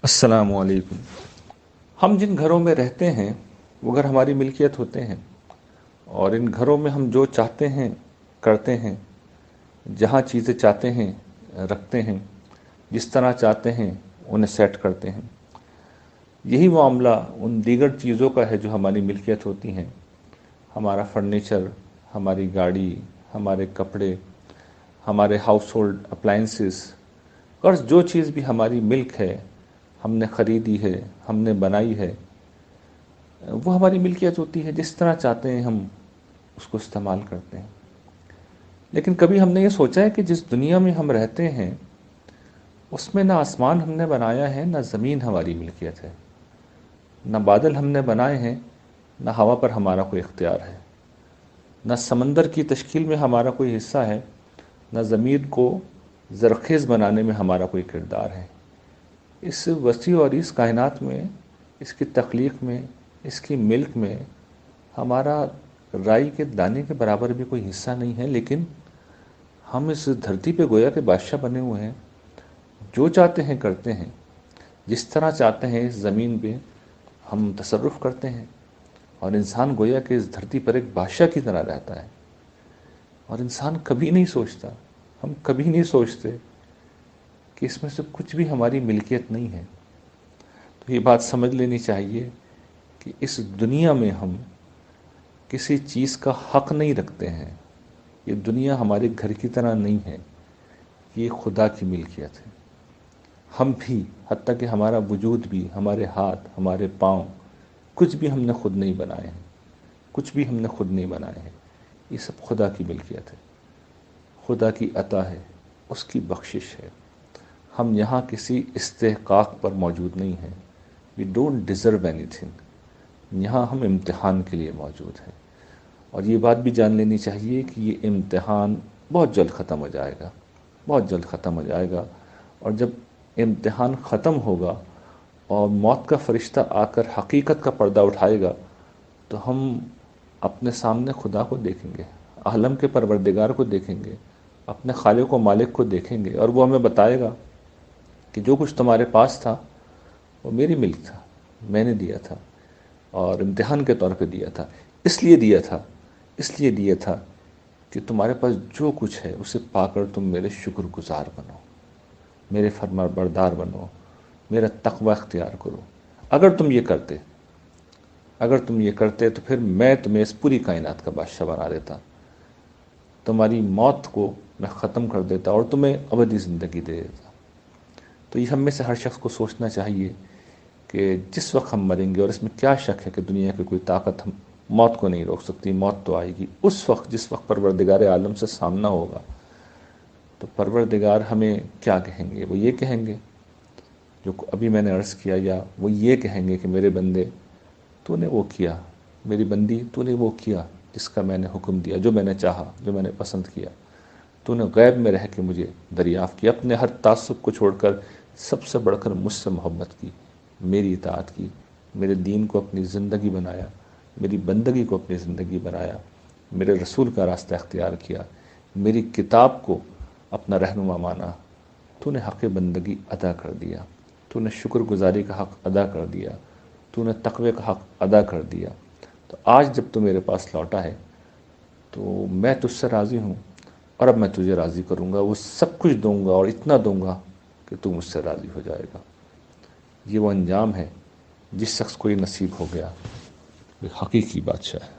السلام علیکم۔ ہم جن گھروں میں رہتے ہیں وہ گھر ہماری ملکیت ہوتے ہیں، اور ان گھروں میں ہم جو چاہتے ہیں کرتے ہیں، جہاں چیزیں چاہتے ہیں رکھتے ہیں، جس طرح چاہتے ہیں انہیں سیٹ کرتے ہیں۔ یہی معاملہ ان دیگر چیزوں کا ہے جو ہماری ملکیت ہوتی ہیں۔ ہمارا فرنیچر، ہماری گاڑی، ہمارے کپڑے، ہمارے ہاؤس ہولڈ اپلائنسز، اور جو چیز بھی ہماری ملک ہے، ہم نے خریدی ہے، ہم نے بنائی ہے، وہ ہماری ملکیت ہوتی ہے۔ جس طرح چاہتے ہیں ہم اس کو استعمال کرتے ہیں۔ لیکن کبھی ہم نے یہ سوچا ہے کہ جس دنیا میں ہم رہتے ہیں اس میں نہ آسمان ہم نے بنایا ہے، نہ زمین ہماری ملکیت ہے، نہ بادل ہم نے بنائے ہیں، نہ ہوا پر ہمارا کوئی اختیار ہے، نہ سمندر کی تشکیل میں ہمارا کوئی حصہ ہے، نہ زمین کو زرخیز بنانے میں ہمارا کوئی کردار ہے۔ اس وسیع اور اس کائنات میں، اس کی تخلیق میں، اس کی ملک میں ہمارا رائی کے دانے کے برابر بھی کوئی حصہ نہیں ہے، لیکن ہم اس دھرتی پہ گویا کہ بادشاہ بنے ہوئے ہیں، جو چاہتے ہیں کرتے ہیں، جس طرح چاہتے ہیں اس زمین پہ ہم تصرف کرتے ہیں، اور انسان گویا کہ اس دھرتی پر ایک بادشاہ کی طرح رہتا ہے۔ اور انسان کبھی نہیں سوچتا، ہم کبھی نہیں سوچتے کہ اس میں سے کچھ بھی ہماری ملکیت نہیں ہے۔ تو یہ بات سمجھ لینی چاہیے کہ اس دنیا میں ہم کسی چیز کا حق نہیں رکھتے ہیں۔ یہ دنیا ہمارے گھر کی طرح نہیں ہے، یہ خدا کی ملکیت ہے۔ ہم بھی، حتیٰ کہ ہمارا وجود بھی، ہمارے ہاتھ، ہمارے پاؤں، کچھ بھی ہم نے خود نہیں بنائے ہیں، کچھ بھی ہم نے خود نہیں بنائے ہیں۔ یہ سب خدا کی ملکیت ہے، خدا کی عطا ہے، اس کی بخشش ہے۔ ہم یہاں کسی استحقاق پر موجود نہیں ہیں۔ We don't deserve anything۔ یہاں ہم امتحان کے لیے موجود ہیں، اور یہ بات بھی جان لینی چاہیے کہ یہ امتحان بہت جلد ختم ہو جائے گا، بہت جلد ختم ہو جائے گا۔ اور جب امتحان ختم ہوگا اور موت کا فرشتہ آ کر حقیقت کا پردہ اٹھائے گا، تو ہم اپنے سامنے خدا کو دیکھیں گے، عالم کے پروردگار کو دیکھیں گے، اپنے خالق و مالک کو دیکھیں گے، اور وہ ہمیں بتائے گا کہ جو کچھ تمہارے پاس تھا وہ میری ملک تھا، میں نے دیا تھا، اور امتحان کے طور پہ دیا تھا۔ اس لیے دیا تھا، اس لیے دیا تھا کہ تمہارے پاس جو کچھ ہے اسے پا کر تم میرے شکر گزار بنو، میرے فرما بردار بنو، میرا تقوی اختیار کرو۔ اگر تم یہ کرتے، اگر تم یہ کرتے تو پھر میں تمہیں اس پوری کائنات کا بادشاہ بنا دیتا، تمہاری موت کو میں ختم کر دیتا اور تمہیں ابدی زندگی دے دیتا۔ تو یہ ہم میں سے ہر شخص کو سوچنا چاہیے کہ جس وقت ہم مریں گے، اور اس میں کیا شک ہے کہ دنیا کی کوئی طاقت ہم موت کو نہیں روک سکتی، موت تو آئے گی اس وقت جس وقت پروردگار عالم سے سامنا ہوگا۔ تو پروردگار ہمیں کیا کہیں گے؟ وہ یہ کہیں گے جو ابھی میں نے عرض کیا، یا وہ یہ کہیں گے کہ میرے بندے تو نے وہ کیا، میری بندی تو نے وہ کیا جس کا میں نے حکم دیا، جو میں نے چاہا، جو میں نے پسند کیا، تو نے غیب میں رہ کے مجھے دریافت کیا، اپنے ہر تعصب کو چھوڑ کر سب سے بڑھ کر مجھ سے محبت کی، میری اطاعت کی، میرے دین کو اپنی زندگی بنایا، میری بندگی کو اپنی زندگی بنایا، میرے رسول کا راستہ اختیار کیا، میری کتاب کو اپنا رہنما مانا، تو نے حق بندگی ادا کر دیا، تو نے شکر گزاری کا حق ادا کر دیا، تو نے تقوی کا حق ادا کر دیا۔ تو آج جب تو میرے پاس لوٹا ہے تو میں تجھ سے راضی ہوں، اور اب میں تجھے راضی کروں گا، وہ سب کچھ دوں گا اور اتنا دوں گا کہ تو مجھ سے راضی ہو جائے گا۔ یہ وہ انجام ہے جس شخص کو یہ نصیب ہو گیا، وہ حقیقی بادشاہ ہے۔